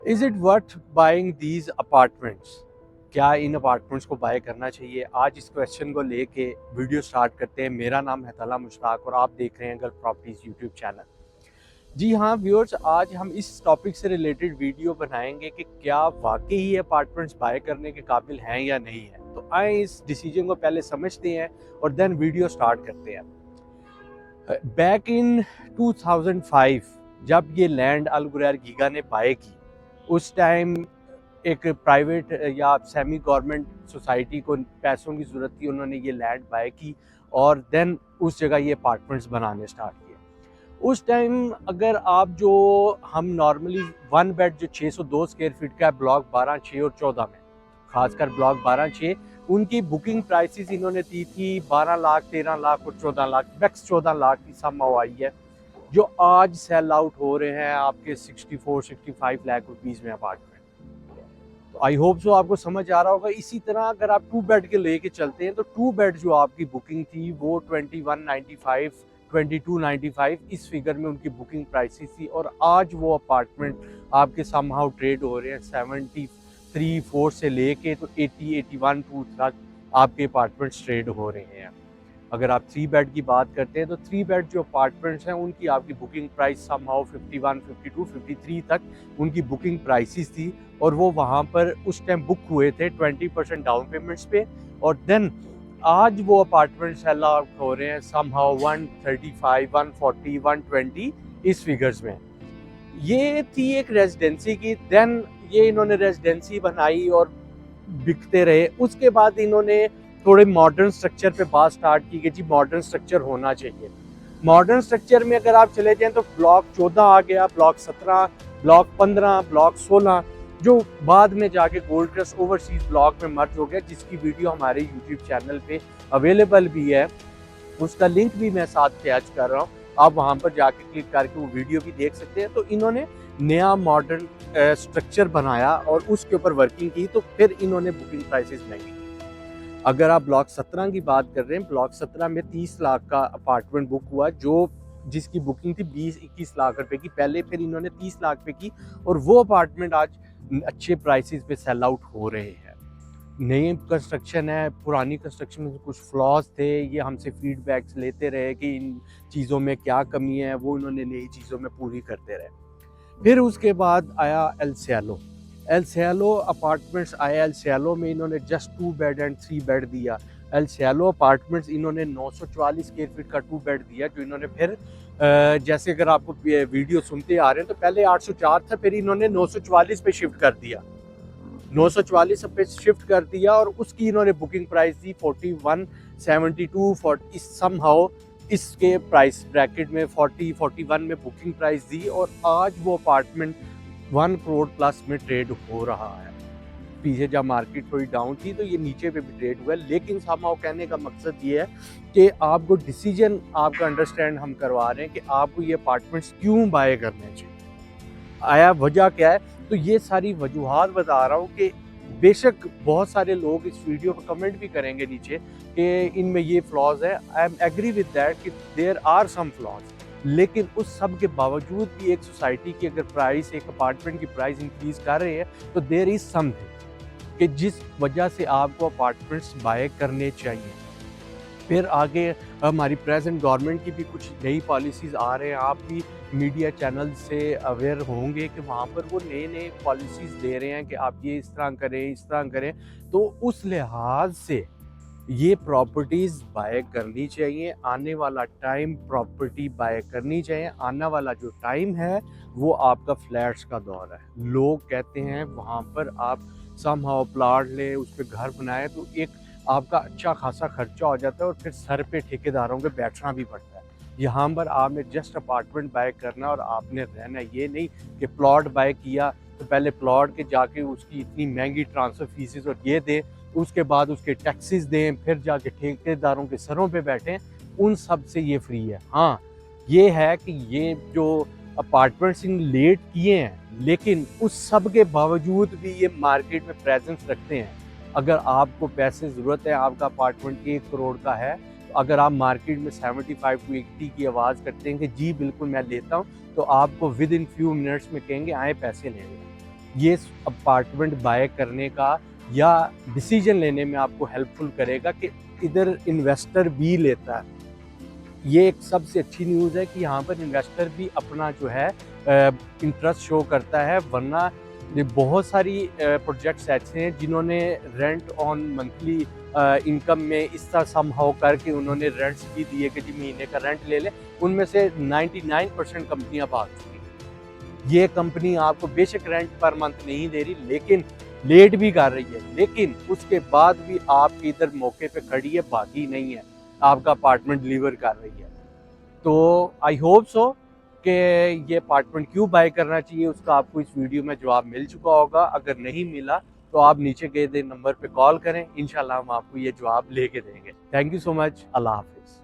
Is it worth buying these apartments? क्या इन apartments को bye करना चाहिए? आज इस क्वेश्चन को लेके वीडियो स्टार्ट करते हैं। मेरा नाम है तला मुश्ताक और आप देख रहे हैं गल्फ प्रॉपर्टीज यूट्यूब चैनल। जी हाँ व्यूअर्स, आज हम इस टॉपिक से रिलेटेड वीडियो बनाएंगे कि क्या वाकई ही अपार्टमेंट्स बाय करने के काबिल हैं या नहीं है। तो आए इस डिसीजन को पहले समझते हैं और देन वीडियो स्टार्ट करते हैं। बैक इन 2005 जब ये लैंड अल गुरैर गीगा ने बाय की, उस टाइम एक प्राइवेट या सेमी गवर्नमेंट सोसाइटी को पैसों की ज़रूरत थी। उन्होंने ये लैंड बाय की और देन उस जगह ये अपार्टमेंट्स बनाने स्टार्ट किए। उस टाइम अगर आप जो हम नॉर्मली वन बेड जो 602 स्क्वायर फीट का है ब्लॉक 12, 6 और 14 में, खासकर ब्लॉक 12, 6, उनकी बुकिंग प्राइसेस इन्होंने दी थी 12 लाख, 13 लाख और 14 लाख, मैक्स 14 लाख की सम आई है, जो आज सेल आउट हो रहे हैं आपके 64, 65 लाख रुपीज़ में अपार्टमेंट। तो आई होप सो आपको समझ आ रहा होगा। इसी तरह अगर आप 2 बेड के लेके चलते हैं तो 2 बेड जो आपकी बुकिंग थी वो 2195, 2295 इस फिगर में उनकी बुकिंग प्राइसेस थी, और आज वो अपार्टमेंट आपके समहाउ ट्रेड हो रहे हैं 73, 4 से लेके तो 80, 81, 2 तक आपके अपार्टमेंट्स ट्रेड हो रहे हैं। अगर आप 3 बेड की बात करते हैं तो 3 बेड जो अपार्टमेंट्स हैं उनकी आपकी बुकिंग प्राइस समहाउ 51, 52, 53 तक उनकी बुकिंग प्राइसेस थी, और वो वहाँ पर उस टाइम बुक हुए थे 20% डाउन पेमेंट्स पे। और देन आज वो अपार्टमेंट सेल आउट हो रहे हैं समहाउ 135, 140, 120 इस फिगर्स में। ये थी एक रेजिडेंसी की, देन ये इन्होंने रेजिडेंसी बनाई और बिकते रहे। उसके बाद इन्होंने थोड़े मॉडर्न स्ट्रक्चर पे बात स्टार्ट की कि जी मॉडर्न स्ट्रक्चर होना चाहिए। मॉडर्न स्ट्रक्चर में अगर आप चले जाएं तो ब्लॉक 14 आ गया, ब्लॉक 17, ब्लॉक 15, ब्लॉक 16, जो बाद में जाके गोल्ड क्रस्ट ओवरसीज ब्लॉक में मर्ज हो गया, जिसकी वीडियो हमारे यूट्यूब चैनल पे अवेलेबल भी है। उसका लिंक भी मैं साथ अटैच कर रहा हूँ, आप वहाँ पर जाके क्लिक करके वो वीडियो भी देख सकते हैं। तो इन्होंने नया मॉडर्न स्ट्रक्चर बनाया और उसके ऊपर वर्किंग की, तो फिर इन्होंने बुकिंग प्राइसेस महंगी। अगर आप ब्लॉक 17 की बात कर रहे हैं, ब्लॉक 17 में 30 लाख का अपार्टमेंट बुक हुआ, जो जिसकी बुकिंग थी 20-21 लाख रुपए की पहले, फिर इन्होंने 30 लाख पे की, और वो अपार्टमेंट आज अच्छे प्राइसेस पे सेल आउट हो रहे हैं। नई कंस्ट्रक्शन है, पुरानी कंस्ट्रक्शन में कुछ फ्लॉज थे, ये हमसे फीडबैक्स लेते रहे कि इन चीज़ों में क्या कमी है, वो इन्होंने नई चीज़ों में पूरी करते रहे। फिर उसके बाद आया एल सैलो अपार्टमेंट्स आया। एल सैलो में इन्होंने जस्ट 2 बेड एंड 3 बेड दिया। एल सैलो अपार्टमेंट्स इन्होंने 944 स्क्वायर फीट का 2 बेड दिया, जो इन्होंने फिर जैसे अगर आपको वीडियो सुनते आ रहे हैं तो पहले 804 था, फिर इन्होंने 944 पे शिफ्ट कर दिया, 944 पे शिफ्ट कर दिया, और उसकी इन्होंने बुकिंग प्राइस दी 4172, 40 समहाउ इसके प्राइस ब्रैकेट में 40, 41 में बुकिंग प्राइस दी, और आज वो अपार्टमेंट 1 करोड़ प्लस में ट्रेड हो रहा है। पीछे जब मार्केट थोड़ी डाउन थी तो ये नीचे पे भी ट्रेड हुआ है, लेकिन समहाउ कहने का मकसद ये है कि आपको डिसीजन आपका अंडरस्टैंड हम करवा रहे हैं कि आपको ये अपार्टमेंट्स क्यों बाय करने चाहिए, आया वजह क्या है। तो ये सारी वजूहात बता रहा हूँ कि बेशक बहुत सारे लोग इस वीडियो पर कमेंट भी करेंगे नीचे कि इनमें ये फ्लॉज है। I am agree with that कि देयर आर सम फ्लॉज, लेकिन उस सब के बावजूद भी एक सोसाइटी की अगर प्राइस, एक अपार्टमेंट की प्राइस इंक्रीज कर रहे हैं तो देयर इज समथिंग कि जिस वजह से आपको अपार्टमेंट्स बाय करने चाहिए। फिर आगे हमारी प्रेजेंट गवर्नमेंट की भी कुछ नई पॉलिसीज़ आ रहे हैं, आप भी मीडिया चैनल से अवेयर होंगे कि वहाँ पर वो नए नए पॉलिसीज़ दे रहे हैं कि आप ये इस तरह करें, इस तरह करें। तो उस लिहाज से ये प्रॉपर्टीज़ बाय करनी चाहिए। आने वाला टाइम प्रॉपर्टी बाय करनी चाहिए। आने वाला जो टाइम है वो आपका फ्लैट्स का दौर है। लोग कहते हैं वहाँ पर आप समहाउ प्लाट लें, उस पर घर बनाए, तो एक आपका अच्छा खासा खर्चा हो जाता है, और फिर सर पे ठेकेदारों के बैठना भी पड़ता है। यहाँ पर आपने जस्ट अपार्टमेंट बाय करना और आपने रहना, ये नहीं कि प्लॉट बाय किया तो पहले प्लॉट के जाके उसकी इतनी महंगी ट्रांसफ़र फीसेस और ये दें, उसके बाद उसके टैक्सेस दें, फिर जाके ठेकेदारों के सरों पे बैठें। उन सब से ये फ्री है। हाँ, ये है कि ये जो अपार्टमेंट्स इन लेट किए हैं, लेकिन उस सब के बावजूद भी ये मार्केट में प्रेजेंस रखते हैं। अगर आपको पैसे ज़रूरत है, आपका अपार्टमेंट 1 करोड़ का है, तो अगर आप मार्केट में 75 to 80 की आवाज़ करते हैं कि जी बिल्कुल मैं लेता हूँ, तो आपको विद इन फ्यू मिनट्स में कहेंगे आए पैसे ले लें। ये अपार्टमेंट बाय करने का या डिसीजन लेने में आपको हेल्पफुल करेगा कि इधर इन्वेस्टर भी लेता है। ये एक सबसे अच्छी न्यूज़ है कि यहाँ पर इन्वेस्टर भी अपना जो है इंटरेस्ट शो करता है, वरना ये बहुत सारी प्रोजेक्ट्स ऐसे हैं जिन्होंने रेंट ऑन मंथली इनकम में इस तरह समहाउ करके उन्होंने रेंट्स भी दिए कि जी महीने का रेंट ले लें, उनमें से 99% कंपनियां भाग चुकी हैं। ये कंपनी आपको बेशक रेंट पर मंथ नहीं दे रही, लेकिन लेट भी कर रही है, लेकिन उसके बाद भी आपकी इधर मौके पे खड़ी है, भागी नहीं है, आपका अपार्टमेंट डिलीवर कर रही है। तो आई होप सो कि ये अपार्टमेंट क्यों बाय करना चाहिए उसका आपको इस वीडियो में जवाब मिल चुका होगा। अगर नहीं मिला तो आप नीचे गए नंबर पे कॉल करें, इंशाल्लाह हम आपको ये जवाब लेके देंगे। Thank you so much. अल्लाह हाफिज़।